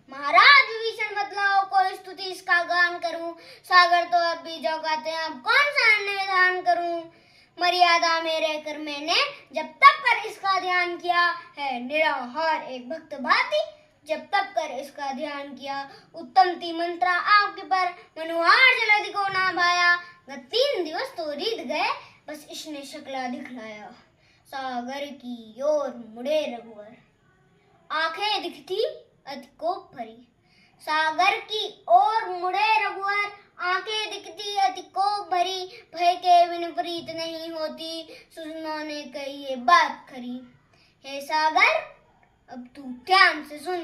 महाराज विभीषण बतलाओ, कोई स्तुति इसका गान करूं। सागर तो अब भी जगाते हैं, अब कौन सा निवेदन करूं। मर्यादा में रहकर मैंने जब तक कर इसका ध्यान किया है, निराहार एक भक्त भांति जब तक कर इसका ध्यान किया। उत्तम ती मंत्रा आपके पर, मनुहार जलधि को ना भाया। 3 दिवस तो रीत गए, बस इसने शक्ला दिखलाया। सागर की ओर मुड़े रघुवर, आंखें दिखती अति कोप भरी। सागर की ओर मुड़े रघुवर, आंखें दिखती अति कोप भरी। भय के बिन प्रीत नहीं होती, सुजनों ने कही ये बात खरी। हे सागर अब तू ध्यान से सुन,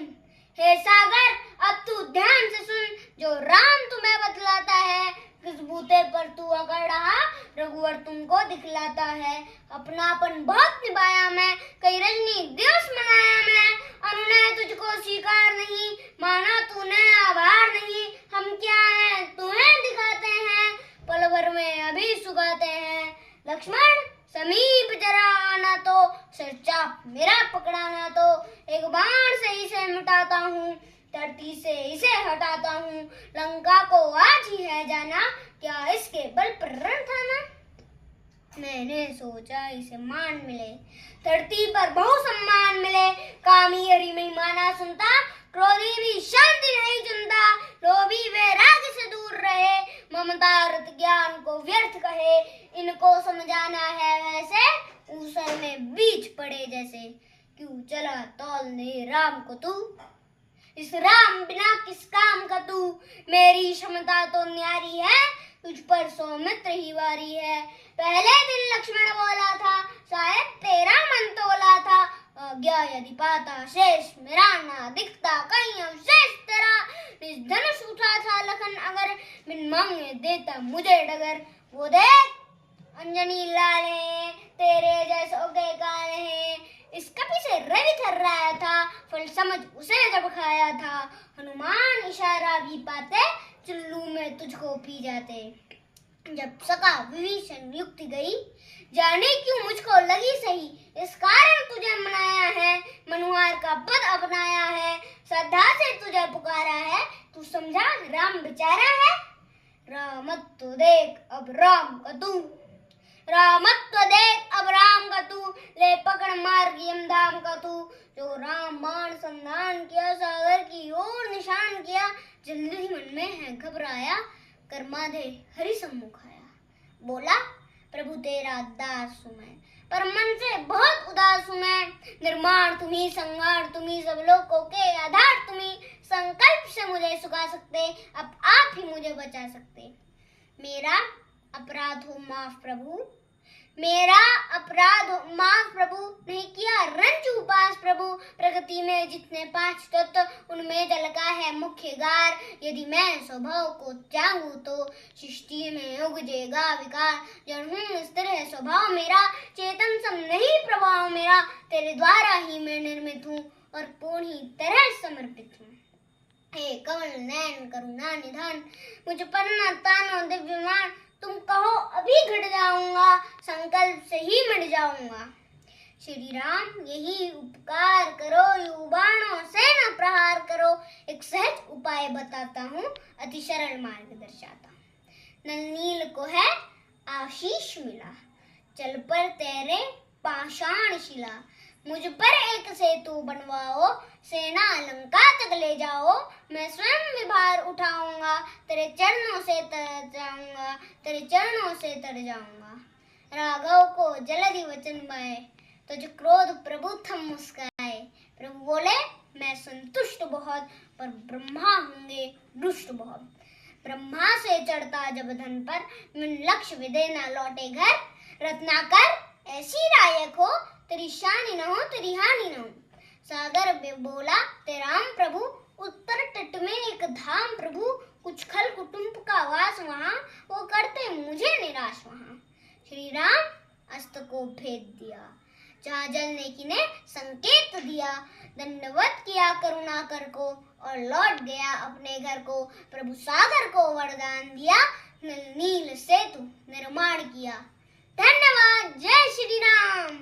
हे सागर अब तू ध्यान से सुन। जो राम तुम्हें बतलाता है, किस बूते पर तू अकड़ रहा, रघुवर तुमको दिखलाता है। अपनापन बहुत निभाया मैं, कई रजनी दिवस मनाया मैं। अनुनय तुझको स्वीकार नहीं, माना तूने आभार नहीं। हम क्या हैं तुम्हें दिखाते हैं, पल भर में अभी सुखाते हैं। लक्ष्मण समीप जरा आना तो, सिरचाप मेरा पकड़ाना तो। एक बाण से इसे मिटाता हूँ, धरती से इसे हटाता हूँ। लंका को आज ही है जाना, क्या इसके बल पर रण थाना। मैंने सोचा इसे मान मिले, धरती पर बहु सम्मान मिले। कामी हरि महिमाना सुनता, क्रोधी भी शांति नहीं चुनता। लोभी वैराग्य से दूर रहे, ममता रत ज्ञान को व्यर्थ कहे। इनको समझाना है वैसे, ऊसर में बीज पड़े जैसे। क्यों चला तौलने राम को तू, इस राम बिना किस काम का तू। मेरी क्षमता तो न्यारी है, तुझ पर सौमित्र ही वारी है। पहले दिन लक्ष्मण बोला था, शायद तेरा मन तोला था। आज्ञा यदि पाता शेष, मेरा ना दिखता कहीं अवशेष तेरा। निज धनुष उठा था लखन अगर, बिन मांगे देता मुझे डगर। वो देख अंजनी लाले, तेरे जैसों के काले हैं। इस कपि से रवि थर्राया था, फल समझ उसे जब खाया था। हनुमान इशारा भी पाते, चुल्लू में तुझको पी जाते। जब सका विभीषण युक्ति गई, जाने क्यों मुझको लगी सही। इस कारण तुझे मनाया है, मनुहार का पद अपनाया है। श्रद्धा से तुझे पुकारा है, तू समझा राम बेचारा है। रामत तो देख अब राम का तू, रामत तो देख अब राम का तू। ले पकड़ मार्ग यमधाम का तू। जो राम बाण संधान किया, सागर की ओर निशान किया। जल्दी ही मन में है घबराया, कर्माधे हरि सम्मुख आया। बोला प्रभु तेरा दास हूं मैं, पर मन से बहुत उदास हूं मैं। निर्माण तुम्ही, संहार तुम्ही, सब लोगों के आधार तुम्ही। संकल्प से मुझे सुखा सकते, अब आप ही मुझे बचा सकते। मेरा अपराध हो माफ प्रभु, मेरा अपराध हो माफ प्रभु। नहीं किया रंज उपास प्रभु। प्रकृति में जितने 5 तत्व, उनमें जल का है मुख्य गार। यदि मैं स्वभाव को त्यागूं तो, सृष्टि में उगजेगा विकार। जड़ हूँ स्थिर है स्वभाव मेरा, चेतन सम नहीं प्रभाव मेरा। तेरे द्वारा ही मैं निर्मित हूँ, और पूर्ण ही तरह समर्पित हूँ। हे कमल नयन करुणा निधान, मुझ पर न तानो दिव्यमान। तुम कहो अभी घट जाऊंगा, संकल्प से ही मिट जाऊंगा। श्री राम यही उपकार करो, युवाणों से न प्रहार करो। एक सहज उपाय बताता हूँ, अति सरल मार्ग दर्शाता हूँ। नल नील को है आशीष मिला, जल पर तैरे पाषाण शिला। मुझ पर एक सेतु बनवाओ, सेना लंका तक ले जाओ। मैं स्वयं विभार उठाऊंगा, तेरे चरणों से तर जाऊंगा, तेरे चरणों से तर जाऊंगा। राघव को जल्दी वचन पाए, तुझ क्रोध प्रभु थम मुस्काए। प्रभु बोले मैं संतुष्ट बहुत, पर ब्रह्मा होंगे दुष्ट बहुत। ब्रह्मा से चढ़ता जब धन पर, मन लक्ष्य विदे न लौटे घर। रत्नाकर ऐसी रायक हो, तेरी शानी न हो तेरी हानि न हो। सागर में बोला ते राम प्रभु, उत्तर तट में एक धाम प्रभु। कुछ खल कुटुंब का वास वहाँ, वो करते मुझे निराश वहाँ। श्री राम अस्त को भेद दिया, जहाँ जलने की ने संकेत दिया। दंडवत किया करुणा कर को, और लौट गया अपने घर को। प्रभु सागर को वरदान दिया, नील सेतु निर्माण किया। धन्यवाद। जय श्री राम।